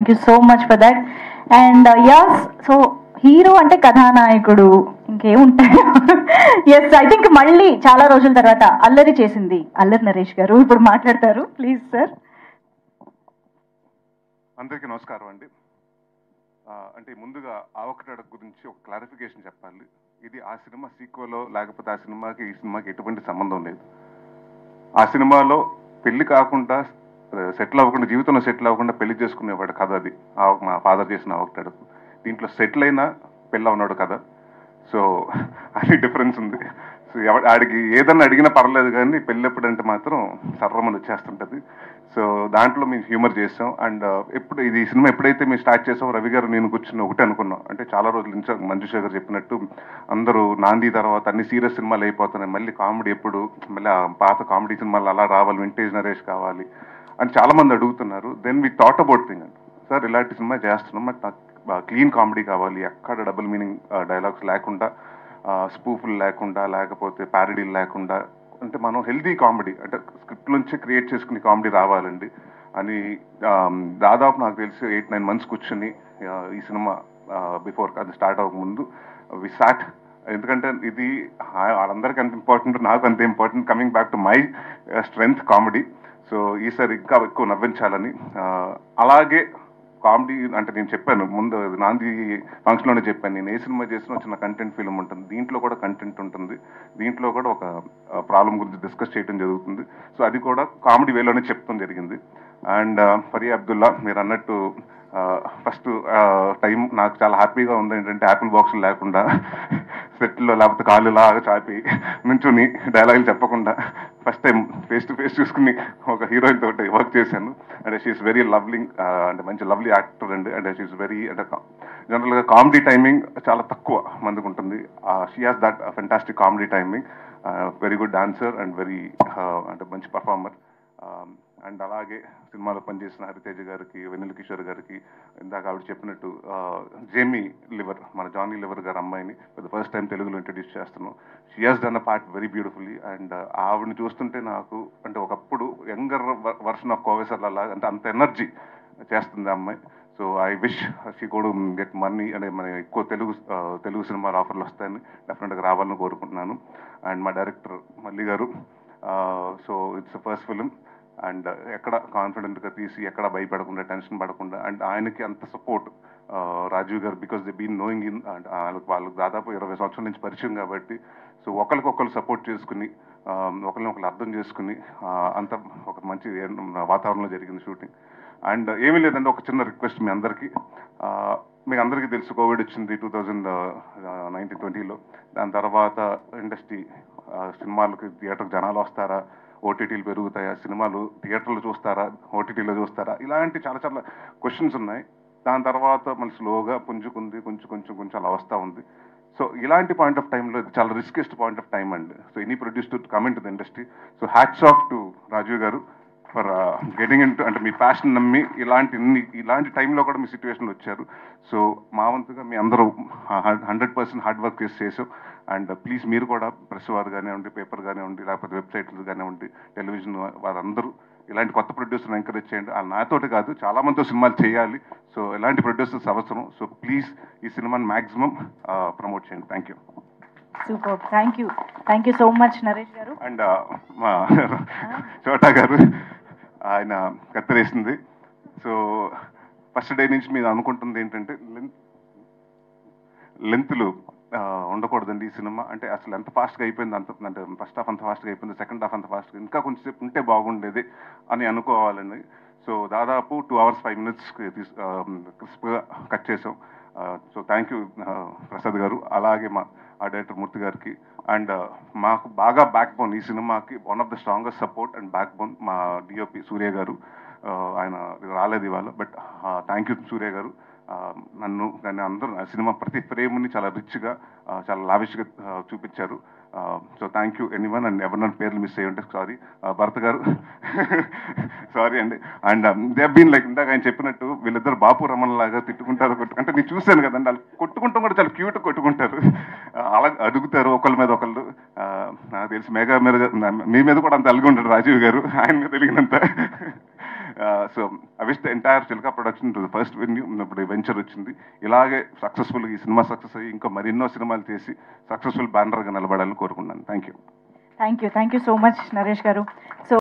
Thank you so much for that. And yes, so hero అంటే కథానాయకుడు, ఇంకేముంటాయి. Yes, I think మళ్ళీ చాలా రోజుల తర్వాత అల్లరి చేసింది అల్లరి నరేష్ గారు ఇప్పుడు మాట్లాడతారు. Please sir. అందరికీ నమస్కారం అండి. అంటే ముందుగా ఆవకటడ గురించి ఒక క్లారిఫికేషన్ చెప్పాలి. ఇది ఆ సినిమా సీక్వెలో లేకపోతే ఆ సినిమాకి ఈ సినిమాకి ఎటువంటి సంబంధం లేదు. ఆ సినిమాలో పెళ్లి కాకుండా సెటిల్ అవ్వకుండా, జీవితంలో సెటిల్ అవ్వకుండా పెళ్లి చేసుకునేవాడు కథ అది. మా ఫాదర్ చేసిన ఆవకటడ. దీంట్లో సెటిల్ అయినా పెళ్ళి ఉన్నాడు కదా. సో అది డిఫరెన్స్ ఉంది. సో ఆడికి ఏదన్నా అడిగినా పర్లేదు, కానీ పెళ్ళి ఎప్పుడంటే మాత్రం సర్రమని వచ్చేస్తుంటుంది. సో దాంట్లో మేము హ్యూమర్ చేసాం. అండ్ ఎప్పుడు ఇది సినిమా ఎప్పుడైతే మేము స్టార్ట్ చేసాం, రవి గారు నేను కూర్చుని ఒకటే అనుకున్నాం. అంటే చాలా రోజుల నుంచి మంజుష గారు చెప్పినట్టు అందరూ నాంది తర్వాత అన్ని సీరియస్ సినిమాలు అయిపోతున్నాయి, మళ్ళీ కామెడీ ఎప్పుడు, మళ్ళీ పాత కామెడీ సినిమాలు అలా రావాలి, వింటేజ్ నరేష్ కావాలి అని చాలా మంది అడుగుతున్నారు. Then we thought about thing అండి, సార్ ఇలాంటి సినిమా చేస్తున్నాం, బట్ నాకు క్లీన్ కామెడీ కావాలి, ఎక్కడ డబుల్ మీనింగ్ డైలాగ్స్ లేకుండా, స్పూఫులు లేకుండా, లేకపోతే ప్యారడీలు లేకుండా, అంటే మనం హెల్దీ కామెడీ, అంటే స్క్రిప్ట్ నుంచి క్రియేట్ చేసుకునే కామెడీ రావాలండి అని దాదాపు నాకు తెలిసి 8-9 months కూర్చొని ఈ సినిమా బిఫోర్ అది స్టార్ట్ అవ్వకముందు వి సాట్. ఎందుకంటే ఇది వాళ్ళందరికీ అంత ఇంపార్టెంట్, నాకు అంత important, coming back to my strength comedy. So ఈసారి ఇంకా ఎక్కువ నవ్వించాలని, అలాగే కామెడీ అంటే నేను చెప్పాను ముందు నాంది ఫంక్షన్లోనే చెప్పాను, నేను ఏ సినిమా చేసినా చిన్న కంటెంట్ ఫిల్మ్ ఉంటుంది, దీంట్లో కూడా కంటెంట్ ఉంటుంది, దీంట్లో కూడా ఒక ప్రాబ్లం గురించి డిస్కస్ చేయడం జరుగుతుంది. సో అది కూడా కామెడీ వేలోనే చెప్తాం జరిగింది. అండ్ ఫరియా అబ్దుల్లా మీరు అన్నట్టు ఫస్ట్ టైం నాకు చాలా హ్యాపీగా ఉంది. ఏంటంటే యాపిల్ బాక్సులు లేకుండా సెట్లో లేకపోతే కాళ్ళు లాగా చాపి నుంచుని డైలాగులు చెప్పకుండా first time face to face చూసుకుని ఒక హీరోయిన్ తోటి వర్క్ చేశాను. అండ్ షీఈస్ వెరీ లవ్లింగ్, అంటే మంచి లవ్లీ యాక్టర్ అండి. అండ్ షీఈస్ వెరీ, అంటే జనరల్గా కామెడీ టైమింగ్ చాలా తక్కువ మందికి ఉంటుంది. She has that fantastic comedy timing, very good dancer and very అంటే మంచి పర్ఫార్మర్. అండ్ అలాగే సినిమాలో పనిచేసిన హరితేజ గారికి, వెన్నెల కిషోర్ గారికి, ఇందాక ఆవిడ చెప్పినట్టు జేమీ లివర్, మన జానీ లివర్ గారు అమ్మాయిని ఫస్ట్ టైం తెలుగులో ఇంట్రడ్యూస్ చేస్తున్నాం. She has done a part very beautifully. And ఆవిడని చూస్తుంటే నాకు అంటే ఒకప్పుడు యంగర్ వర్షన్ ఆఫ్ కోవేసర్ల లాగా, అంటే అంత ఎనర్జీ చేస్తుంది ఆ అమ్మాయి. సో ఐ విష్ షీ కూడా గెట్ మనీ, అంటే మన ఎక్కువ తెలుగు సినిమాల ఆఫర్లు వస్తాయని డెఫినెట్గా రావాలని కోరుకుంటున్నాను. అండ్ మా డైరెక్టర్ మల్లి గారు, so it's first film, and ఎక్కడ కాన్ఫిడెంట్గా తీసి ఎక్కడ భయపడకుండా, టెన్షన్ పడకుండా, అండ్ ఆయనకి అంత support Rajeev garu, because they been knowing in, and వాళ్ళకి దాదాపు 20 సంవత్సరాల నుంచి పరిచయం కాబట్టి, సో ఒకరికొకరు సపోర్ట్ చేసుకుని, ఒకరిని అర్థం చేసుకుని, అంత ఒక మంచి వాతావరణంలో జరిగింది షూటింగ్. అండ్ ఏమీ లేదంటే ఒక చిన్న రిక్వెస్ట్ మీ అందరికీ, మీకు అందరికీ తెలుసు కోవిడ్ వచ్చింది 2019-20లో. దాని తర్వాత ఇండస్ట్రీ, సినిమాలకి థియేటర్కి జనాలు వస్తారా, ఓటీటీలు పెరుగుతాయా, సినిమాలు థియేటర్లు చూస్తారా, ఓటీటీలో చూస్తారా, ఇలాంటి చాలా చాలా క్వశ్చన్స్ ఉన్నాయి. దాని తర్వాత మళ్ళీ స్లోగా పుంజుకుంది, కొంచెం అలా వస్తూ ఉంది. సో ఇలాంటి పాయింట్ ఆఫ్ టైంలో ఇది చాలా రిస్కెస్ట్ పాయింట్ ఆఫ్ టైం అండి. So any produce to come in to the industry. So hats off to Rajeev garu for getting in to, అంటే మీ ప్యాషన్ నమ్మి ఇలాంటి టైంలో కూడా మీ సిచ్యువేషన్లో వచ్చారు. సో మా వంతుగా మీ అందరూ 100% హార్డ్ వర్క్ చేసాం. అండ్ ప్లీజ్ మీరు కూడా ప్రెస్ వారు కానివ్వండి, పేపర్ కానివ్వండి, లేకపోతే వెబ్సైట్లు కానివ్వండి, టెలివిజన్ వారందరూ ఇలాంటి కొత్త ప్రొడ్యూసర్ని ఎంకరేజ్ చేయండి. నాతోటి కాదు, చాలా మందితో సినిమాలు చేయాలి. సో ఇలాంటి ప్రొడ్యూసర్స్ అవసరం. సో ప్లీజ్ ఈ సినిమాని మ్యాక్సిమం ప్రమోట్ చేయండి. Thank you. Super, thank you so much Naresh గారు. అండ్ మా చోటా గారు, ఆయన కత్తిరేసింది. సో ఫస్ట్ డే నుంచి మీరు అనుకుంటుంది ఏంటంటే లెంత్లు ఉండకూడదండి ఈ సినిమా. అంటే అసలు ఎంత ఫాస్ట్గా అయిపోయింది, అంటే ఫస్ట్ హాఫ్ అంత ఫాస్ట్గా అయిపోయింది, సెకండ్ హాఫ్ అంత ఫాస్ట్గా, ఇంకా కొంచెంసేపు ఉంటే బాగుండేది అని అనుకోవాలండి. సో దాదాపు 2 hours 5 minutes క్రిస్ప్గా కట్ చేసాం. సో థ్యాంక్ యూ ప్రసాద్ గారు, అలాగే మా డైరెక్టర్ మూర్తి గారికి. అండ్ మాకు బాగా బ్యాక్ బోన్ ఈ సినిమాకి, one of the strongest support and back bone మా డిఓపి సూర్య గారు. ఆయన రాలేదు ఇవాళ, బట్ థ్యాంక్ యూ సూర్య గారు. నన్ను కానీ అందరూ సినిమా ప్రతి ఫ్రేమ్ని చాలా రిచ్గా, చాలా లావిష్గా చూపించారు. So thank you anyone. And ఎవరినైనా పేర్లు మిస్ అయ్యి ఉంటే సారీ. భరత్ గారు సారీ అండి. అండ్ దే బీన్ లైక్, ఇందాక ఆయన చెప్పినట్టు వీళ్ళిద్దరు బాపు రమణ లాగా తిట్టుకుంటారు, అంటే నేను చూశాను కదండి, వాళ్ళు కొట్టుకుంటాం కూడా చాలా క్యూట్ కొట్టుకుంటారు, అలా అడుగుతారు ఒకళ్ళ మీద ఒకళ్ళు. నాకు తెలిసి మెగా మీద, మీ మీద కూడా అంత అలిగి ఉంటాడు రాజీవ్ గారు, ఆయన మీద తెలిగినంత. So I wish the entire Chilaka production to the first venue. ఇప్పుడు వెంచర్ వచ్చింది, ఇలాగే సక్సెస్ఫుల్గా ఈ సినిమా సక్సెస్ అయ్యి ఇంకా మరెన్నో సినిమాలు చేసి సక్సెస్ఫుల్ బ్యానర్గా నిలబడాలని కోరుకున్నాను. Thank you so much Naresh గారు. సో